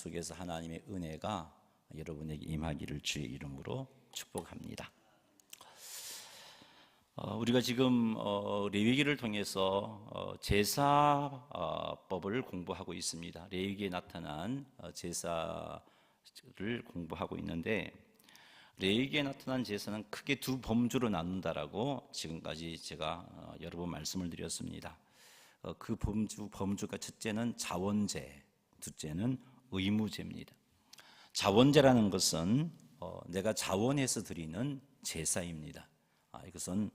속에서 하나님의 은혜가 여러분에게 임하기를 주의 이름으로 축복합니다. 우리가 지금 레위기를 통해서 제사법을 공부하고 있습니다. 레위기에 나타난 제사를 공부하고 있는데, 레위기에 나타난 제사는 크게 두 범주로 나눈다라고 지금까지 제가 여러 번 말씀을 드렸습니다. 그 범주가 첫째는 자원제, 둘째는 의무제입니다. 자원제라는 것은 내가 자원해서 드리는 제사입니다. 이것은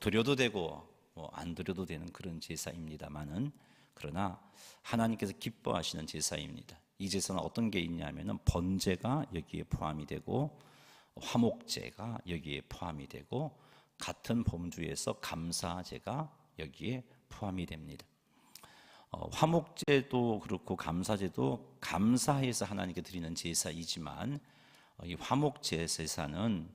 드려도 되고 안 드려도 되는 그런 제사입니다만은, 그러나 하나님께서 기뻐하시는 제사입니다. 이 제사는 어떤 게 있냐면은 번제가 여기에 포함이 되고 화목제가 여기에 포함이 되고 같은 범주에서 감사제가 여기에 포함이 됩니다. 화목제도 그렇고 감사제도 감사해서 하나님께 드리는 제사이지만, 이 화목제 제사는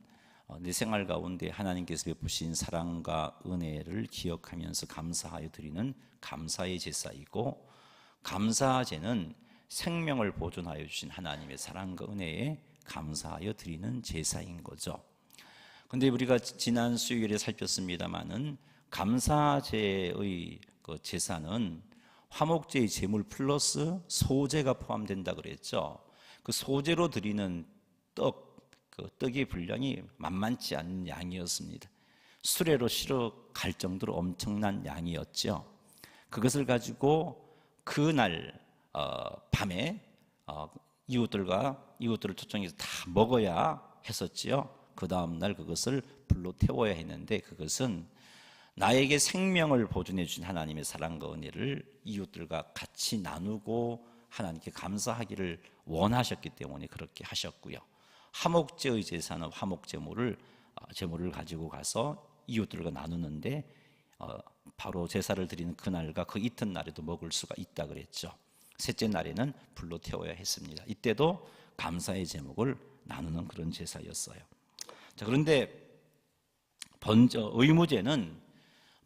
내 생활 가운데 하나님께서 베푸신 사랑과 은혜를 기억하면서 감사하여 드리는 감사의 제사이고, 감사제는 생명을 보존하여 주신 하나님의 사랑과 은혜에 감사하여 드리는 제사인 거죠. 그런데 우리가 지난 수요일에 살폈습니다마는 감사제의 그 제사는 화목제의 제물 플러스 소제가 포함된다 그랬죠. 그 소제로 드리는 그 떡의 분량이 만만치 않은 양이었습니다. 수레로 실어 갈 정도로 엄청난 양이었죠. 그것을 가지고 그날 밤에 이웃들을 초청해서 다 먹어야 했었지요. 그 다음날 그것을 불로 태워야 했는데, 그것은 나에게 생명을 보존해 주신 하나님의 사랑과 은혜를 이웃들과 같이 나누고 하나님께 감사하기를 원하셨기 때문에 그렇게 하셨고요. 화목제의 제사는 화목제물을 가지고 가서 이웃들과 나누는데, 바로 제사를 드리는 그날과 그 이튿날에도 먹을 수가 있다 그랬죠. 셋째 날에는 불로 태워야 했습니다. 이때도 감사의 제목을 나누는 그런 제사였어요. 자, 그런데 의무제는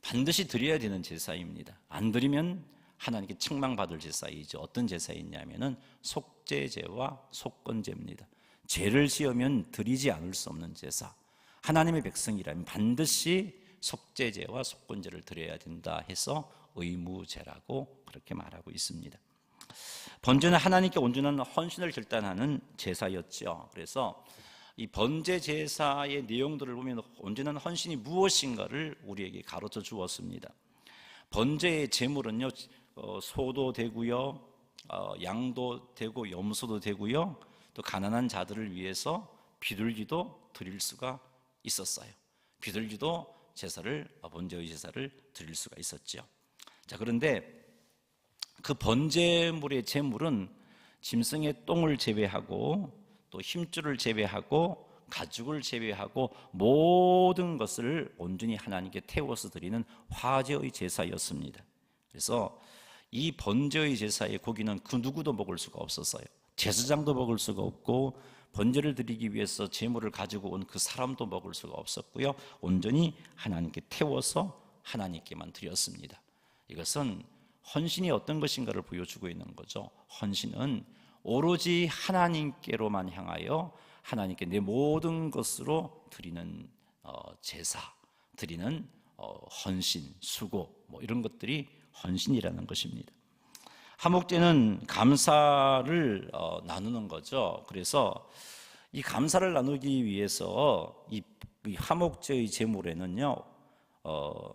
반드시 드려야 되는 제사입니다. 안 드리면 하나님께 책망받을 제사이죠. 어떤 제사이냐면은 속죄제와 속건제입니다. 죄를 지으면 드리지 않을 수 없는 제사. 하나님의 백성이라면 반드시 속죄제와 속건제를 드려야 된다 해서 의무제라고 그렇게 말하고 있습니다. 번제는 하나님께 온전한 헌신을 결단하는 제사였죠. 그래서 이 번제 제사의 내용들을 보면 온전한 헌신이 무엇인가를 우리에게 가르쳐 주었습니다. 번제의 제물은요, 소도 되고요, 양도 되고 염소도 되고요, 또 가난한 자들을 위해서 비둘기도 드릴 수가 있었어요. 비둘기도 번제의 제사를 드릴 수가 있었죠. 자, 그런데 그 번제물의 제물은 짐승의 똥을 제외하고 또 힘줄을 제외하고 가죽을 제외하고 모든 것을 온전히 하나님께 태워서 드리는 화제의 제사였습니다. 그래서 이 번제의 제사의 고기는 그 누구도 먹을 수가 없었어요. 제사장도 먹을 수가 없고, 번제를 드리기 위해서 제물을 가지고 온 그 사람도 먹을 수가 없었고요. 온전히 하나님께 태워서 하나님께만 드렸습니다. 이것은 헌신이 어떤 것인가를 보여주고 있는 거죠. 헌신은 오로지 하나님께로만 향하여 하나님께 내 모든 것으로 드리는 제사, 드리는 헌신, 수고, 이런 것들이 헌신이라는 것입니다. 화목제는 감사를 나누는 거죠. 그래서 이 감사를 나누기 위해서 이 화목제의 제물에는요,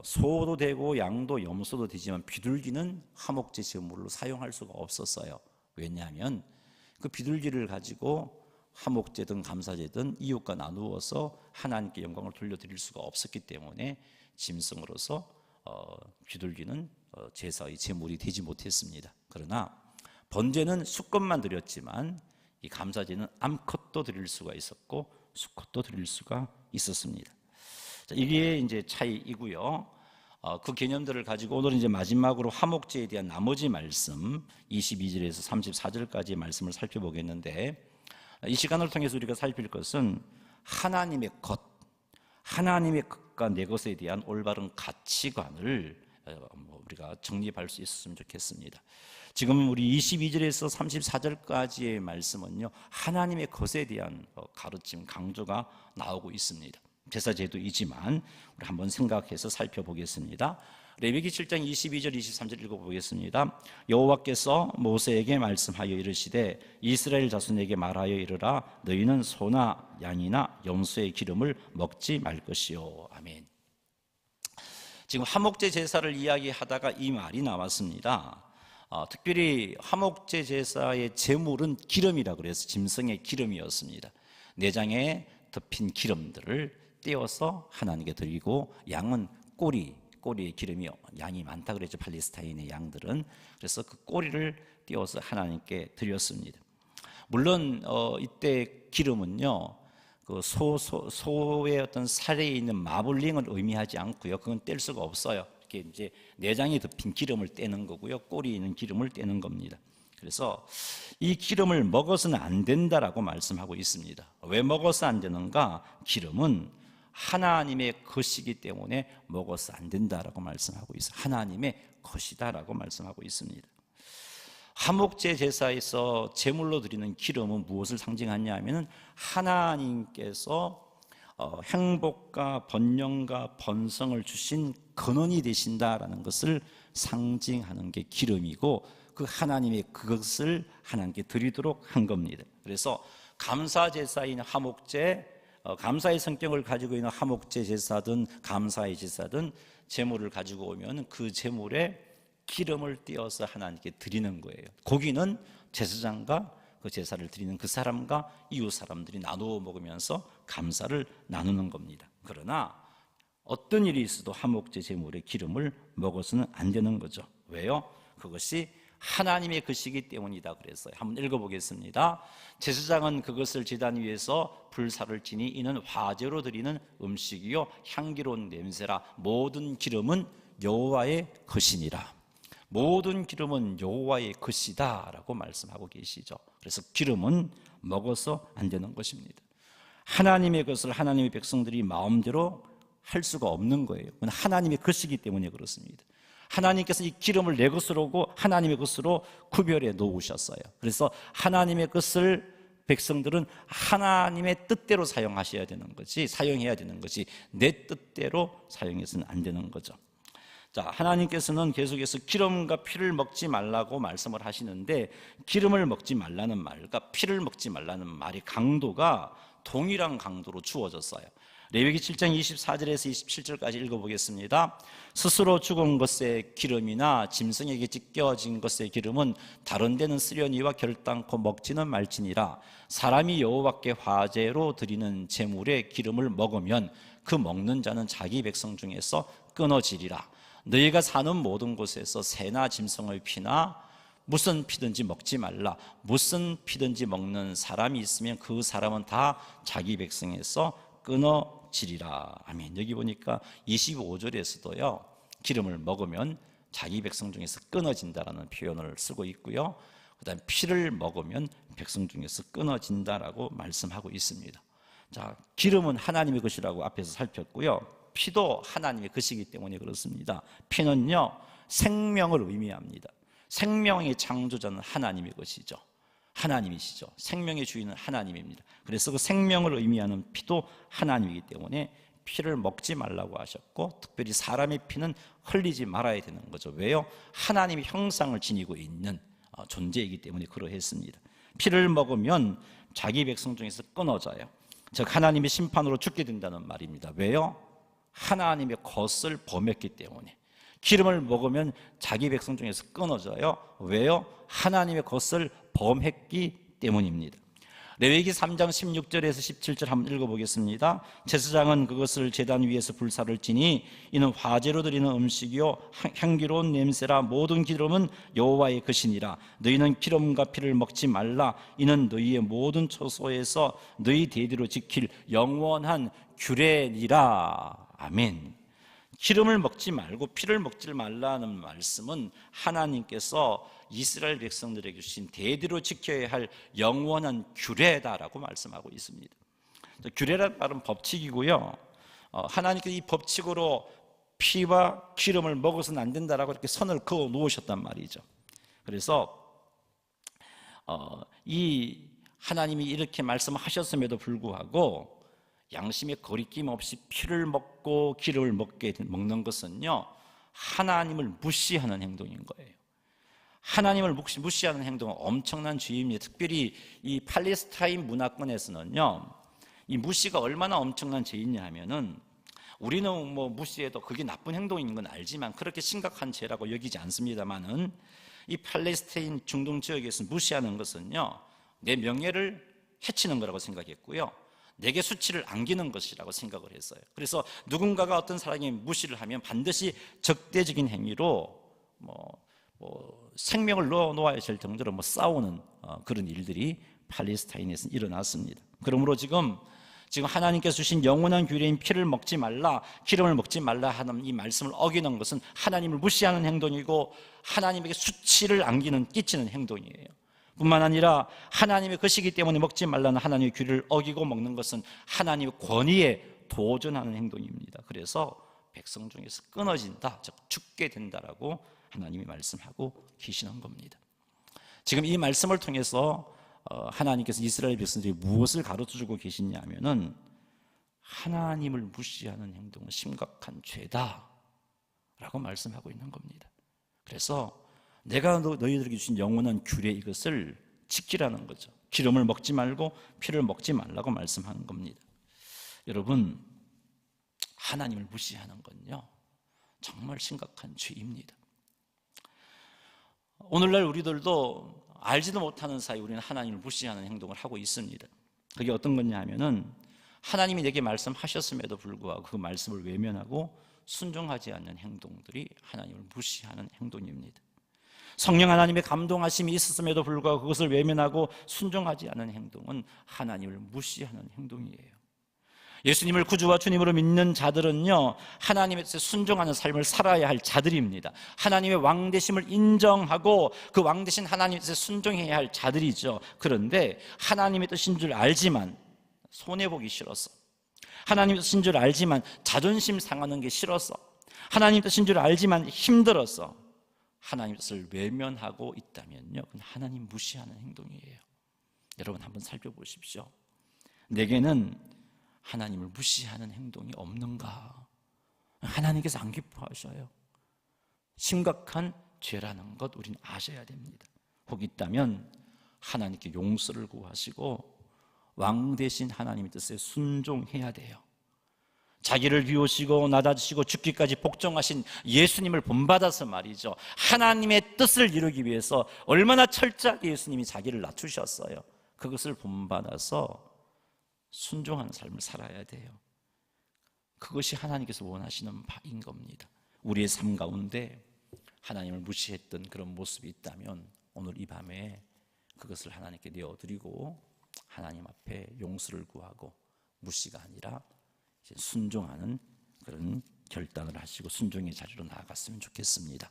소도 되고 양도 염소도 되지만 비둘기는 화목제 제물로 사용할 수가 없었어요. 왜냐하면 그 비둘기를 가지고 화목제든 감사제든 이웃과 나누어서 하나님께 영광을 돌려드릴 수가 없었기 때문에 짐승으로서 비둘기는 제사의 제물이 되지 못했습니다. 그러나 번제는 수컷만 드렸지만 이 감사제는 암컷도 드릴 수가 있었고 수컷도 드릴 수가 있었습니다. 자, 이게 이제 차이이고요. 그 개념들을 가지고 오늘은 이제 마지막으로 화목제에 대한 나머지 말씀 22절에서 34절까지의 말씀을 살펴보겠는데, 이 시간을 통해서 우리가 살필 것은 하나님의 것과 내 것에 대한 올바른 가치관을 우리가 정립할 수 있었으면 좋겠습니다. 지금 우리 22절에서 34절까지의 말씀은요, 하나님의 것에 대한 가르침, 강조가 나오고 있습니다. 제사제도이지만 우리 한번 생각해서 살펴보겠습니다. 레위기 7장 22절 23절 읽어보겠습니다. 여호와께서 모세에게 말씀하여 이르시되 이스라엘 자손에게 말하여 이르라 너희는 소나 양이나 염소의 기름을 먹지 말 것이요. 아멘. 지금 화목제 제사를 이야기하다가 이 말이 나왔습니다. 특별히 화목제 제사의 제물은 기름이라 그래서 짐승의 기름이었습니다. 내장에 덮인 기름들을 떼어서 하나님께 드리고, 양은 꼬리의 기름이 양이 많다 그랬죠. 팔레스타인의 양들은. 그래서 그 꼬리를 떼어서 하나님께 드렸습니다. 물론 이때 기름은요, 그 소의 어떤 살에 있는 마블링을 의미하지 않고요, 그건 뗄 수가 없어요. 이렇게 이제 내장에 덮인 기름을 떼는 거고요, 꼬리에 있는 기름을 떼는 겁니다. 그래서 이 기름을 먹어서는 안 된다라고 말씀하고 있습니다. 왜 먹어서 안 되는가? 기름은 하나님의 것이기 때문에 먹어서 안 된다라고 말씀하고 있어요. 하나님의 것이다라고 말씀하고 있습니다. 화목제 제사에서 제물로 드리는 기름은 무엇을 상징하냐 하면은 하나님께서 행복과 번영과 번성을 주신 근원이 되신다라는 것을 상징하는 게 기름이고, 그 하나님의 그것을 하나님께 드리도록 한 겁니다. 그래서 감사 제사인 화목제, 감사의 성격을 가지고 있는 화목제 제사든 감사의 제사든 제물을 가지고 오면 그 제물에 기름을 띄어서 하나님께 드리는 거예요. 고기는 제사장과 그 제사를 드리는 그 사람과 이웃 사람들이 나누어 먹으면서 감사를 나누는 겁니다. 그러나 어떤 일이 있어도 화목제 제물의 기름을 먹어서는 안 되는 거죠. 왜요? 그것이 하나님의 것이기 때문이다 그랬어요. 한번 읽어보겠습니다. 제사장은 그것을 제단 위에서 불사를 지니 이는 화제로 드리는 음식이요 향기로운 냄새라. 모든 기름은 여호와의 것이니라. 모든 기름은 여호와의 것이다 라고 말씀하고 계시죠. 그래서 기름은 먹어서 안 되는 것입니다. 하나님의 것을 하나님의 백성들이 마음대로 할 수가 없는 거예요. 그건 하나님의 것이기 때문에 그렇습니다. 하나님께서 이 기름을 내 것으로고 하나님의 것으로 구별해 놓으셨어요. 그래서 하나님의 것을 백성들은 하나님의 뜻대로 사용해야 되는 거지 내 뜻대로 사용해서는 안 되는 거죠. 자, 하나님께서는 계속해서 기름과 피를 먹지 말라고 말씀을 하시는데, 기름을 먹지 말라는 말과 피를 먹지 말라는 말의 강도가 동일한 강도로 주어졌어요. 레위기 7장 24절에서 27절까지 읽어보겠습니다. 스스로 죽은 것의 기름이나 짐승에게 찢겨진 것의 기름은 다른 데는 쓰려니와 결단코 먹지는 말지니라. 사람이 여호와께 화제로 드리는 제물의 기름을 먹으면 그 먹는 자는 자기 백성 중에서 끊어지리라. 너희가 사는 모든 곳에서 새나 짐승의 피나 무슨 피든지 먹지 말라. 무슨 피든지 먹는 사람이 있으면 그 사람은 다 자기 백성에서 끊어지리라. 아멘. 여기 보니까 25절에서도요, 기름을 먹으면 자기 백성 중에서 끊어진다라는 표현을 쓰고 있고요, 그 다음에 피를 먹으면 백성 중에서 끊어진다라고 말씀하고 있습니다. 자, 기름은 하나님의 것이라고 앞에서 살폈고요, 피도 하나님의 것이기 때문에 그렇습니다. 피는요, 생명을 의미합니다. 생명의 창조자는 하나님의 것이죠. 하나님이시죠. 생명의 주인은 하나님입니다. 그래서 그 생명을 의미하는 피도 하나님이기 때문에 피를 먹지 말라고 하셨고, 특별히 사람의 피는 흘리지 말아야 되는 거죠. 왜요? 하나님의 형상을 지니고 있는 존재이기 때문에 그러했습니다. 피를 먹으면 자기 백성 중에서 끊어져요. 즉 하나님의 심판으로 죽게 된다는 말입니다. 왜요? 하나님의 것을 범했기 때문에. 기름을 먹으면 자기 백성 중에서 끊어져요. 왜요? 하나님의 것을 범했기 때문입니다. 레위기 3장 16절에서 17절 한번 읽어보겠습니다. 제사장은 그것을 제단 위에서 불사를 지니 이는 화제로 드리는 음식이요 향기로운 냄새라. 모든 기름은 여호와의 것이니라. 너희는 기름과 피를 먹지 말라. 이는 너희의 모든 처소에서 너희 대대로 지킬 영원한 규례니라. 아멘. 기름을 먹지 말고 피를 먹지 말라는 말씀은 하나님께서 이스라엘 백성들에게 주신 대대로 지켜야 할 영원한 규례다라고 말씀하고 있습니다. 규례라는 말은 법칙이고요, 하나님께서 이 법칙으로 피와 기름을 먹어서는 안 된다라고 이렇게 선을 그어 놓으셨단 말이죠. 그래서 이 하나님이 이렇게 말씀하셨음에도 불구하고 양심의 거리낌 없이 피를 먹고 기름을 먹는 것은요, 하나님을 무시하는 행동인 거예요. 하나님을 무시하는 행동은 엄청난 죄입니다. 특별히 이 팔레스타인 문화권에서는요, 이 무시가 얼마나 엄청난 죄이냐 하면은, 우리는 뭐 무시해도 그게 나쁜 행동인 건 알지만 그렇게 심각한 죄라고 여기지 않습니다만은, 이 팔레스타인 중동 지역에서 무시하는 것은요, 내 명예를 해치는 거라고 생각했고요, 내게 수치를 안기는 것이라고 생각을 했어요. 그래서 누군가가 어떤 사람이 무시를 하면 반드시 적대적인 행위로 생명을 놓아야 될 정도로 싸우는 그런 일들이 팔레스타인에서 일어났습니다. 그러므로 지금 하나님께서 주신 영원한 규례인 피를 먹지 말라, 기름을 먹지 말라 하는 이 말씀을 어기는 것은 하나님을 무시하는 행동이고, 하나님에게 수치를 끼치는 행동이에요. 뿐만 아니라 하나님의 것이기 때문에 먹지 말라는 하나님의 규례를 어기고 먹는 것은 하나님의 권위에 도전하는 행동입니다. 그래서 백성 중에서 끊어진다, 즉 죽게 된다라고 하나님이 말씀하고 계시는 겁니다. 지금 이 말씀을 통해서 하나님께서 이스라엘 백성들이 무엇을 가르쳐주고 계시냐면은, 하나님을 무시하는 행동은 심각한 죄다라고 말씀하고 있는 겁니다. 그래서 내가 너희들에게 주신 영원한 규례, 이것을 지키라는 거죠. 기름을 먹지 말고 피를 먹지 말라고 말씀하는 겁니다. 여러분, 하나님을 무시하는 건요, 정말 심각한 죄입니다. 오늘날 우리들도 알지도 못하는 사이 우리는 하나님을 무시하는 행동을 하고 있습니다. 그게 어떤 거냐 하면은, 하나님이 내게 말씀하셨음에도 불구하고 그 말씀을 외면하고 순종하지 않는 행동들이 하나님을 무시하는 행동입니다. 성령 하나님의 감동하심이 있었음에도 불구하고 그것을 외면하고 순종하지 않는 행동은 하나님을 무시하는 행동이에요. 예수님을 구주와 주님으로 믿는 자들은요, 하나님의 뜻에 순종하는 삶을 살아야 할 자들입니다. 하나님의 왕되심을 인정하고 그 왕되신 하나님의 뜻에 순종해야 할 자들이죠. 그런데 하나님의 뜻인 줄 알지만 손해보기 싫어서, 하나님의 뜻인 줄 알지만 자존심 상하는 게 싫어서, 하나님의 뜻인 줄 알지만 힘들어서 하나님의 뜻을 외면하고 있다면요, 그건 하나님 무시하는 행동이에요. 여러분 한번 살펴보십시오. 내게는 하나님을 무시하는 행동이 없는가? 하나님께서 안 기뻐하셔요. 심각한 죄라는 것 우리는 아셔야 됩니다. 혹 있다면 하나님께 용서를 구하시고 왕 되신 하나님의 뜻에 순종해야 돼요. 자기를 비우시고 낮아지시고 죽기까지 복종하신 예수님을 본받아서 말이죠, 하나님의 뜻을 이루기 위해서 얼마나 철저하게 예수님이 자기를 낮추셨어요. 그것을 본받아서 순종하는 삶을 살아야 돼요. 그것이 하나님께서 원하시는 바인 겁니다. 우리의 삶 가운데 하나님을 무시했던 그런 모습이 있다면 오늘 이 밤에 그것을 하나님께 내어드리고 하나님 앞에 용서를 구하고 무시가 아니라 이제 순종하는 그런 결단을 하시고 순종의 자리로 나아갔으면 좋겠습니다.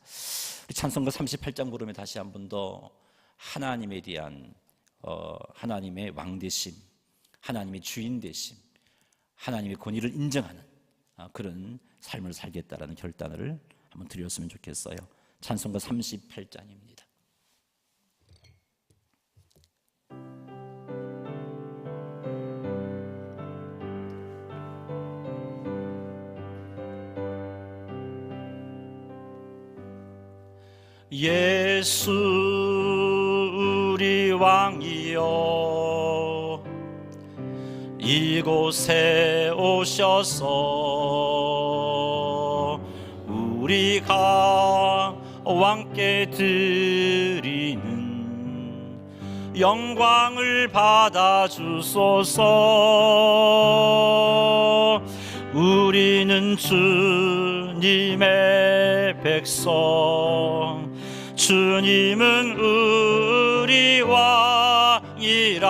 우리 찬송가 38장 부르면 다시 한 번 더 하나님에 대한 하나님의 왕되심, 하나님의 주인 되심, 하나님의 권위를 인정하는 그런 삶을 살겠다라는 결단을 한번 드렸으면 좋겠어요. 찬송가 38장입니다. 예수 우리 왕이여, 이곳에 오셔서 우리가 왕께 드리는 영광을 받아 주소서. 우리는 주님의 백성, 주님은 우리 왕이라.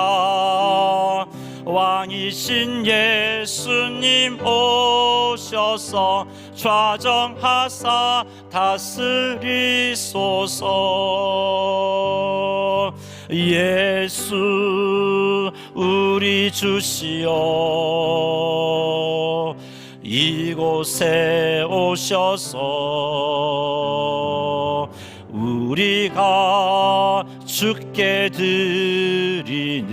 왕이신 예수님 오셔서 좌정하사 다스리소서. 예수 우리 주시여, 이곳에 오셔서 우리가 주께 드리는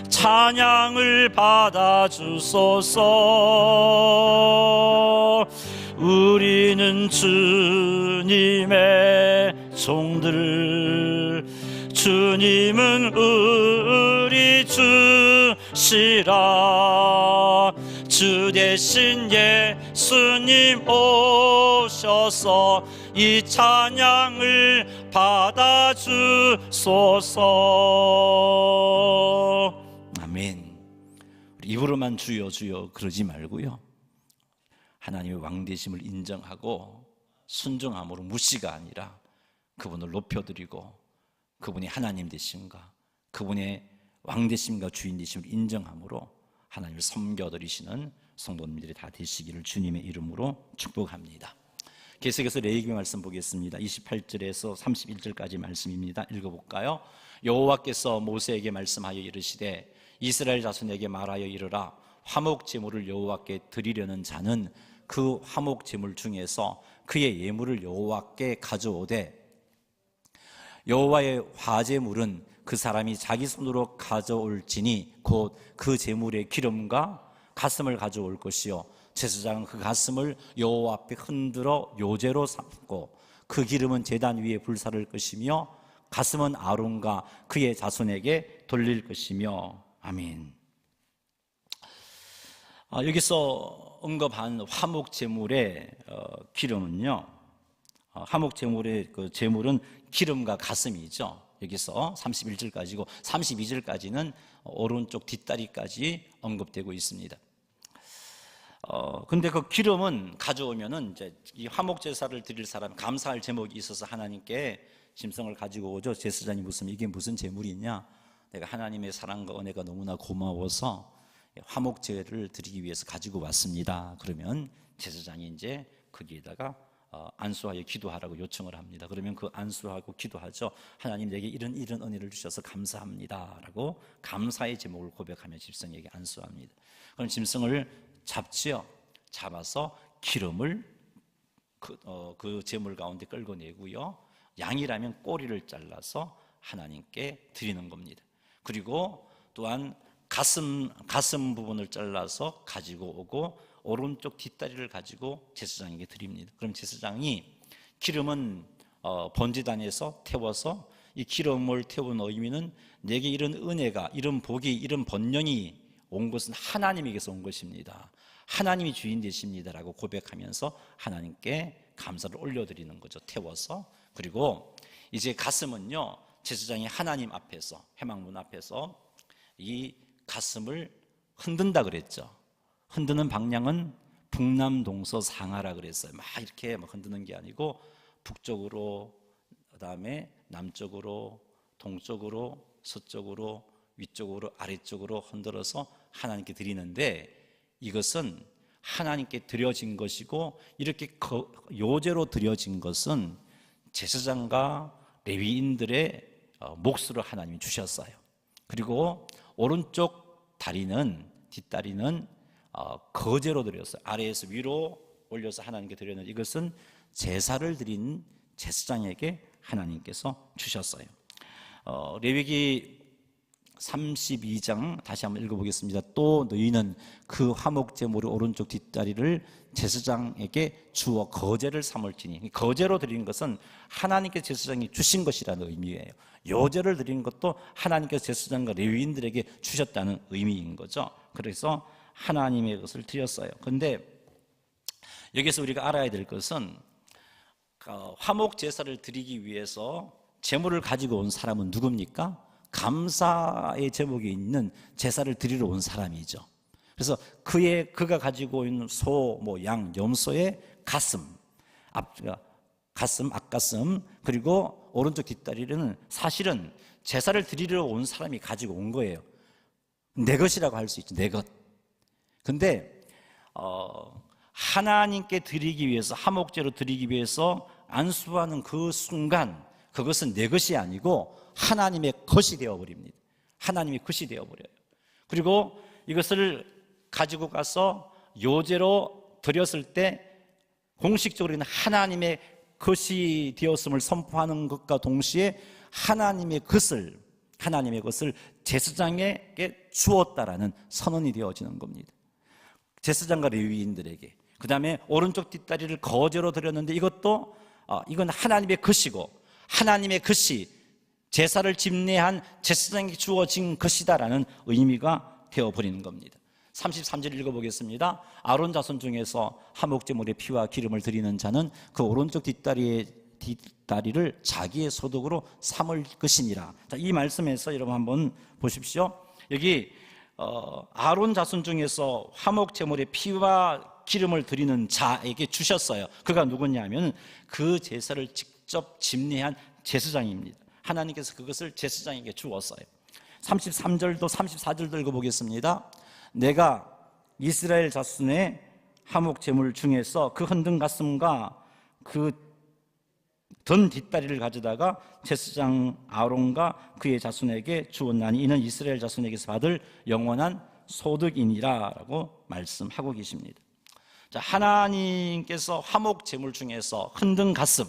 찬양을 받아주소서. 우리는 주님의 종들, 주님은 우리 주시라. 주 대신 예수님 오셔서 이 찬양을 받아주소서. 아멘. 입으로만 주여 주여 그러지 말고요, 하나님의 왕되심을 인정하고 순종함으로 무시가 아니라 그분을 높여드리고 그분이 하나님 되심과 그분의 왕되심과 주인 되심을 인정함으로 하나님을 섬겨드리시는 성도님들이 다 되시기를 주님의 이름으로 축복합니다. 계속해서 레위기 말씀 보겠습니다. 28절에서 31절까지 말씀입니다. 읽어볼까요? 여호와께서 모세에게 말씀하여 이르시되 이스라엘 자손에게 말하여 이르라. 화목 제물을 여호와께 드리려는 자는 그 화목 제물 중에서 그의 예물을 여호와께 가져오되 여호와의 화제물은 그 사람이 자기 손으로 가져올지니 곧 그 제물의 기름과 가슴을 가져올 것이요 제사장은 그 가슴을 여호와 앞에 흔들어 요제로 삼고 그 기름은 제단 위에 불사를 것이며 가슴은 아론과 그의 자손에게 돌릴 것이며. 아멘. 여기서 언급한 화목 제물의 기름은요, 화목 제물의 그 제물은 기름과 가슴이죠. 여기서 31절까지고 32절까지는 오른쪽 뒷다리까지 언급되고 있습니다. 근데 그 기름은 가져오면은 이제 이 화목 제사를 드릴 사람, 감사할 제목이 있어서 하나님께 짐승을 가지고 오죠. 제사장이 묻으면 이게 무슨 제물이냐? 내가 하나님의 사랑과 은혜가 너무나 고마워서 화목제를 드리기 위해서 가지고 왔습니다. 그러면 제사장이 이제 거기에다가 안수하여 기도하라고 요청을 합니다. 그러면 그 안수하고 기도하죠. 하나님 내게 이런 은혜를 주셔서 감사합니다 라고 감사의 제목을 고백하며 짐승에게 안수합니다. 그럼 짐승을 잡지요. 잡아서 기름을 그 제물 가운데 끌고 내고요, 양이라면 꼬리를 잘라서 하나님께 드리는 겁니다. 그리고 또한 가슴 부분을 잘라서 가지고 오고 오른쪽 뒷다리를 가지고 제사장에게 드립니다. 그럼 제사장이 기름은 번제단에서 태워서 이 기름을 태운 의미는 내게 이런 은혜가, 이런 복이, 이런 번영이 온 것은 하나님에게서 온 것입니다. 하나님이 주인 되십니다라고 고백하면서 하나님께 감사를 올려드리는 거죠. 태워서. 그리고 이제 가슴은요, 제사장이 하나님 앞에서, 회막문 앞에서 이 가슴을 흔든다 그랬죠. 흔드는 방향은 북남동서 상하라 그랬어요. 막 이렇게 막 흔드는 게 아니고 북쪽으로, 그다음에 남쪽으로, 동쪽으로, 서쪽으로, 위쪽으로, 아래쪽으로 흔들어서 하나님께 드리는데, 이것은 하나님께 드려진 것이고 이렇게 요제로 드려진 것은 제사장과 레위인들의 몫으로 하나님이 주셨어요. 그리고 오른쪽 다리는, 뒷다리는 거제로 드렸어요. 아래에서 위로 올려서 하나님께 드렸는데 이것은 제사를 드린 제사장에게 하나님께서 주셨어요. 레위기 32장 다시 한번 읽어보겠습니다. 또 너희는 그 화목제물의 오른쪽 뒷다리를 제사장에게 주어 거제를 삼을지니, 거제로 드린 것은 하나님께 제사장이 주신 것이라는 의미예요. 요제를 드린 것도 하나님께서 제사장과 레위인들에게 주셨다는 의미인 거죠. 그래서 하나님의 것을 드렸어요. 그런데 여기서 우리가 알아야 될 것은 화목 제사를 드리기 위해서 제물을 가지고 온 사람은 누굽니까? 감사의 제목이 있는 제사를 드리러 온 사람이죠. 그래서 그가 가지고 있는 소, 양, 염소의 가슴, 앞가슴, 그리고 오른쪽 뒷다리는 사실은 제사를 드리러 온 사람이 가지고 온 거예요. 내 것이라고 할 수 있죠. 내 것. 근데 하나님께 드리기 위해서, 화목제로 드리기 위해서 안수하는 그 순간 그것은 내 것이 아니고 하나님의 것이 되어버립니다. 하나님의 것이 되어버려요. 그리고 이것을 가지고 가서 요제로 드렸을 때 공식적으로는 하나님의 것이 되었음을 선포하는 것과 동시에 하나님의 것을 제사장에게 주었다라는 선언이 되어지는 겁니다. 제사장과 레위인들에게. 그 다음에 오른쪽 뒷다리를 거제로 드렸는데 이건 하나님의 것이고 하나님의 것이 제사를 집례한 제사장에게 주어진 것이다라는 의미가 되어버리는 겁니다. 33절 읽어보겠습니다. 아론 자손 중에서 화목제물의 피와 기름을 드리는 자는 그 오른쪽 뒷다리를 자기의 소득으로 삼을 것이니라. 자, 이 말씀에서 여러분 한번 보십시오. 여기 아론 자손 중에서 화목제물의 피와 기름을 드리는 자에게 주셨어요. 그가 누구냐면 그 제사를 직접 집례한 제사장입니다. 하나님께서 그것을 제사장에게 주었어요. 33절도 34절도 읽어보겠습니다. 내가 이스라엘 자손의 화목제물 중에서 그 흔든 가슴과 그 든 뒷다리를 가져다가 제사장 아론과 그의 자손에게 주었나니 이는 이스라엘 자손에게서 받을 영원한 소득이니라 라고 말씀하고 계십니다. 자, 하나님께서 화목제물 중에서 흔든 가슴,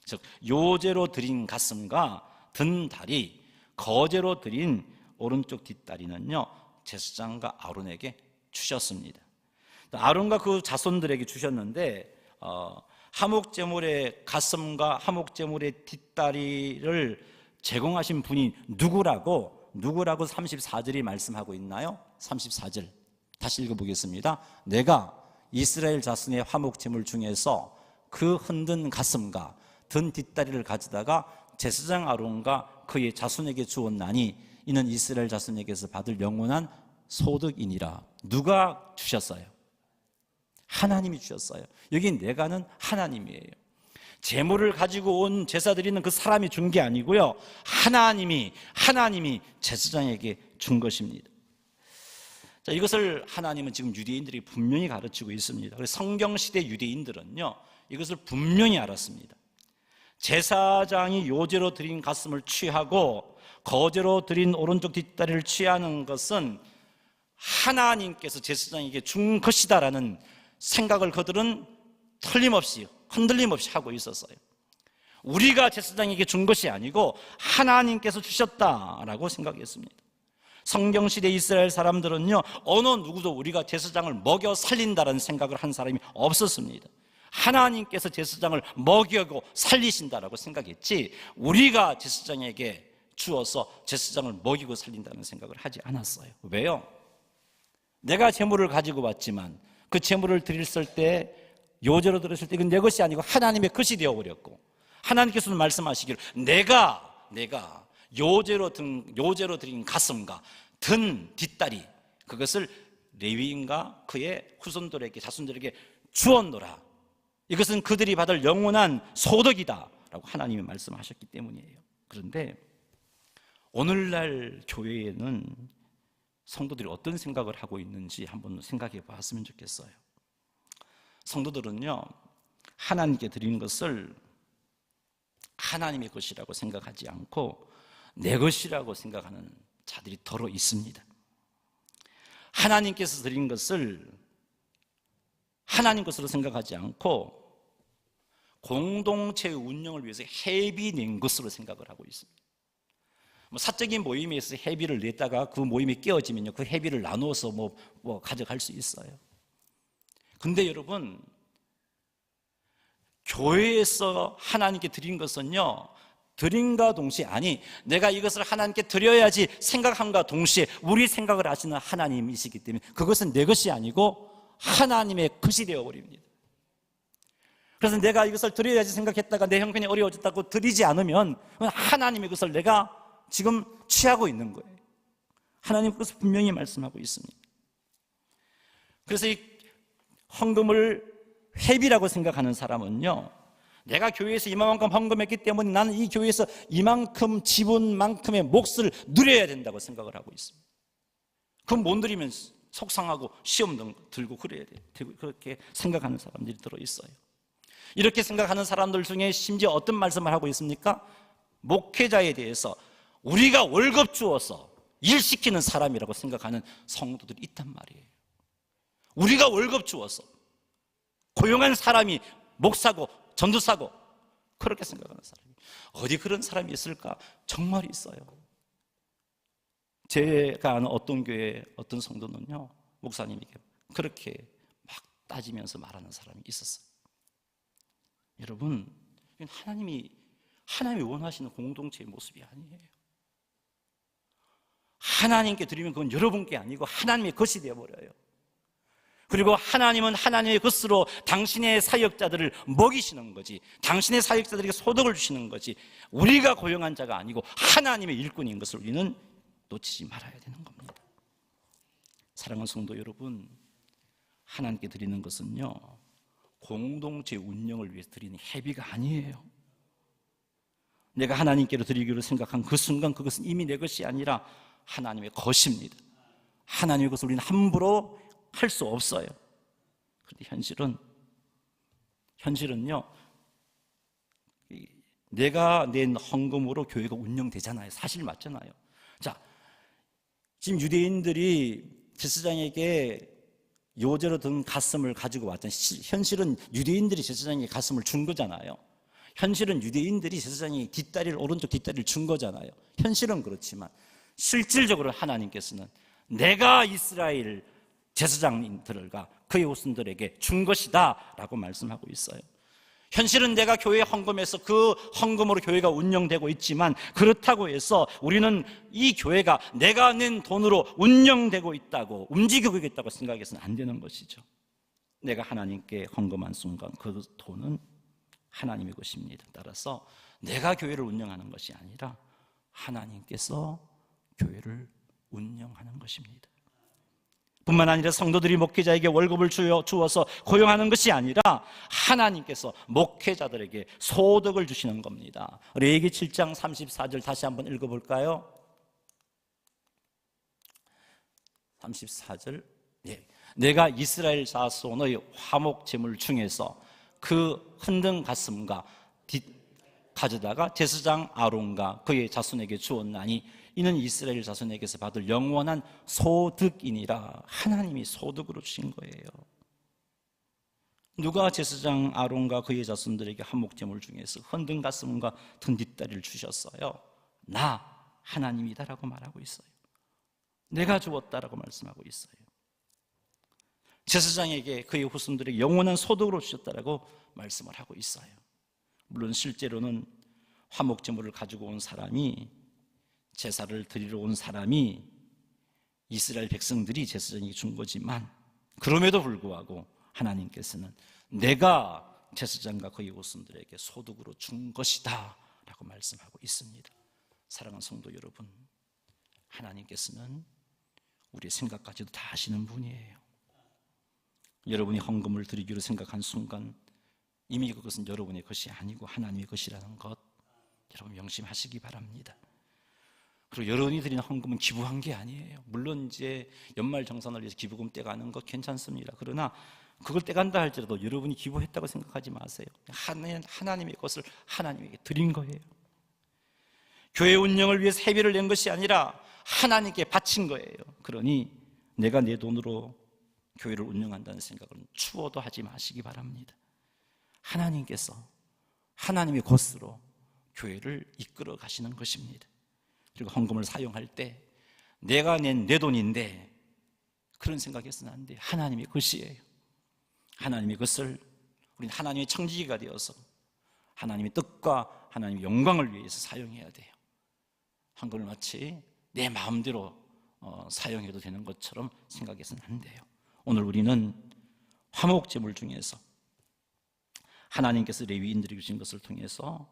즉 요제로 드린 가슴과 든 다리, 거제로 드린 오른쪽 뒷다리는요 제사장과 아론에게 주셨습니다. 아론과 그 자손들에게 주셨는데 화목제물의 가슴과 화목제물의 뒷다리를 제공하신 분이 누구라고 34절이 말씀하고 있나요? 34절 다시 읽어보겠습니다. 내가 이스라엘 자손의 화목제물 중에서 그 흔든 가슴과 든 뒷다리를 가져다가 제사장 아론과 그의 자손에게 주었나니 이는 이스라엘 자손에게서 받을 영원한 소득이니라. 누가 주셨어요? 하나님이 주셨어요. 여기 내가는 하나님이에요. 제물을 가지고 온 제사 드리는 그 사람이 준 게 아니고요, 하나님이 제사장에게 준 것입니다. 자, 이것을 하나님은 지금 유대인들이 분명히 가르치고 있습니다. 그래서 성경시대 유대인들은요 이것을 분명히 알았습니다. 제사장이 요제로 드린 가슴을 취하고 거제로 드린 오른쪽 뒷다리를 취하는 것은 하나님께서 제사장에게 준 것이다라는 생각을 그들은 틀림없이 흔들림 없이 하고 있었어요. 우리가 제사장에게 준 것이 아니고 하나님께서 주셨다라고 생각했습니다. 성경시대 이스라엘 사람들은요 어느 누구도 우리가 제사장을 먹여 살린다라는 생각을 한 사람이 없었습니다. 하나님께서 제사장을 먹이고 살리신다라고 생각했지 우리가 제사장에게 주어서 제사장을 먹이고 살린다는 생각을 하지 않았어요. 왜요? 내가 제물을 가지고 왔지만 그 제물을 드렸을 때 요제로 드렸을 때 이건 내 것이 아니고 하나님의 것이 되어버렸고 하나님께서는 말씀하시기를 내가 요제로 드린 가슴과 든 뒷다리 그것을 레위인과 그의 후손들에게 자손들에게 주었노라. 이것은 그들이 받을 영원한 소득이다 라고 하나님이 말씀하셨기 때문이에요. 그런데 오늘날 교회에는 성도들이 어떤 생각을 하고 있는지 한번 생각해 봤으면 좋겠어요. 성도들은요 하나님께 드리는 것을 하나님의 것이라고 생각하지 않고 내 것이라고 생각하는 자들이 더러 있습니다. 하나님께서 드린 것을 하나님 것으로 생각하지 않고 공동체의 운영을 위해서 회비 낸 것으로 생각을 하고 있습니다. 사적인 모임에서 회비를 냈다가 그 모임이 깨어지면요 그 회비를 나누어서 뭐 가져갈 수 있어요. 근데 여러분 교회에서 하나님께 드린 것은요 드림과 동시에 내가 이것을 하나님께 드려야지 생각함과 동시에 우리 생각을 하시는 하나님이시기 때문에 그것은 내 것이 아니고 하나님의 것이 되어버립니다. 그래서 내가 이것을 드려야지 생각했다가 내 형편이 어려워졌다고 드리지 않으면 하나님의 것을 내가 지금 취하고 있는 거예요. 하나님 그것을 분명히 말씀하고 있습니다. 그래서 이 헌금을 회비라고 생각하는 사람은요 내가 교회에서 이만큼 헌금했기 때문에 나는 이 교회에서 이만큼 지분만큼의 몫을 누려야 된다고 생각을 하고 있습니다. 그럼 못 누리면 속상하고 시험 들고 그래야 돼요. 그렇게 생각하는 사람들이 들어있어요. 이렇게 생각하는 사람들 중에 심지어 어떤 말씀을 하고 있습니까? 목회자에 대해서 우리가 월급 주어서 일시키는 사람이라고 생각하는 성도들이 있단 말이에요. 우리가 월급 주어서 고용한 사람이 목사고 전도사고 그렇게 생각하는 사람이 어디 그런 사람이 있을까? 정말 있어요. 제가 아는 어떤 교회 어떤 성도는요, 목사님에게 그렇게 막 따지면서 말하는 사람이 있었어요. 여러분, 하나님이 원하시는 공동체의 모습이 아니에요. 하나님께 드리면 그건 여러분께 아니고 하나님의 것이 되어버려요. 그리고 하나님은 하나님의 것으로 당신의 사역자들을 먹이시는 거지, 당신의 사역자들에게 소득을 주시는 거지, 우리가 고용한 자가 아니고 하나님의 일꾼인 것을 우리는 놓치지 말아야 되는 겁니다. 사랑하는 성도 여러분, 하나님께 드리는 것은요, 공동체 운영을 위해서 드리는 회비가 아니에요. 내가 하나님께로 드리기로 생각한 그 순간 그것은 이미 내 것이 아니라 하나님의 것입니다. 하나님의 것을 우리는 함부로 할 수 없어요. 그런데 현실은요, 내가 낸 헌금으로 교회가 운영되잖아요. 사실 맞잖아요. 자, 지금 유대인들이 제사장에게 요제로 든 가슴을 가지고 왔잖아요. 현실은 유대인들이 제사장에게 가슴을 준 거잖아요. 현실은 유대인들이 제사장이 오른쪽 뒷다리를 준 거잖아요. 현실은 그렇지만 실질적으로 하나님께서는 내가 이스라엘 제사장들과 그의 후손들에게 준 것이다 라고 말씀하고 있어요. 현실은 내가 교회에 헌금해서 그 헌금으로 교회가 운영되고 있지만, 그렇다고 해서 우리는 이 교회가 내가 낸 돈으로 운영되고 있다고, 움직이고 있다고 생각해서는 안 되는 것이죠. 내가 하나님께 헌금한 순간 그 돈은 하나님의 것입니다. 따라서 내가 교회를 운영하는 것이 아니라 하나님께서 교회를 운영하는 것입니다. 뿐만 아니라 성도들이 목회자에게 월급을 주어서 고용하는 것이 아니라 하나님께서 목회자들에게 소득을 주시는 겁니다. 레위기 7장 34절 다시 한번 읽어볼까요? 34절. 내가 이스라엘 자손의 화목 제물 중에서 그 흔든 가슴과 가져다가 제사장 아론과 그의 자손에게 주었나니 이는 이스라엘 자손에게서 받을 영원한 소득이니라. 하나님이 소득으로 주신 거예요. 누가 제사장 아론과 그의 자손들에게 한목제물 중에서 흔든 가슴과 든 뒷다리를 주셨어요? 나 하나님이다라고 말하고 있어요. 내가 주었다라고 말씀하고 있어요. 제사장에게 그의 후손들에게 영원한 소득으로 주셨다라고 말씀을 하고 있어요. 물론 실제로는 화목제물을 가지고 온 사람이, 제사를 드리러 온 사람이 이스라엘 백성들이 제사장에게 준 거지만, 그럼에도 불구하고 하나님께서는 내가 제사장과 그의 후손들에게 소득으로 준 것이다 라고 말씀하고 있습니다. 사랑하는 성도 여러분, 하나님께서는 우리의 생각까지도 다 아시는 분이에요. 여러분이 헌금을 드리기로 생각한 순간 이미 그것은 여러분의 것이 아니고 하나님의 것이라는 것, 여러분 명심하시기 바랍니다. 그리고 여러분이 드리는 헌금은 기부한 게 아니에요. 물론 이제 연말정산을 위해서 기부금 떼가는 거 괜찮습니다. 그러나 그걸 떼간다 할지라도 여러분이 기부했다고 생각하지 마세요. 하나님의 것을 하나님에게 드린 거예요. 교회 운영을 위해서 회비를 낸 것이 아니라 하나님께 바친 거예요. 그러니 내가 내 돈으로 교회를 운영한다는 생각은 추워도 하지 마시기 바랍니다. 하나님께서 하나님의 것으로 교회를 이끌어 가시는 것입니다. 그리고 헌금을 사용할 때 내가 낸 내 돈인데 그런 생각해서는 안 돼요. 하나님의 것이에요. 하나님의 것을 우리는 하나님의 청지기가 되어서 하나님의 뜻과 하나님의 영광을 위해서 사용해야 돼요. 헌금을 마치 내 마음대로 사용해도 되는 것처럼 생각해서는 안 돼요. 오늘 우리는 화목제물 중에서 하나님께서 레위인들에게 주신 것을 통해서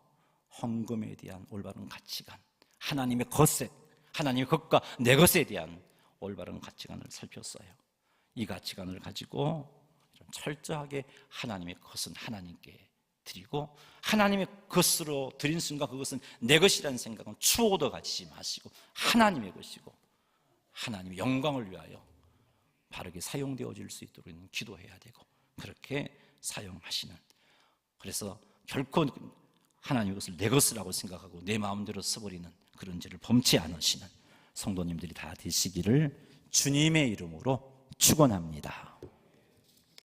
헌금에 대한 올바른 가치관, 하나님의 것에, 하나님의 것과 내 것에 대한 올바른 가치관을 살폈어요. 이 가치관을 가지고 좀 철저하게 하나님의 것은 하나님께 드리고, 하나님의 것으로 드린 순간 그것은 내 것이라는 생각은 추호도 가지지 마시고 하나님의 것이고 하나님의 영광을 위하여 바르게 사용되어질 수 있도록 기도해야 되고, 그렇게 사용하시는, 그래서 결코 하나님의 것을 내 것이라고 생각하고 내 마음대로 써버리는 그런 죄를 범치 않으시는 성도님들이 다 되시기를 주님의 이름으로 축원합니다.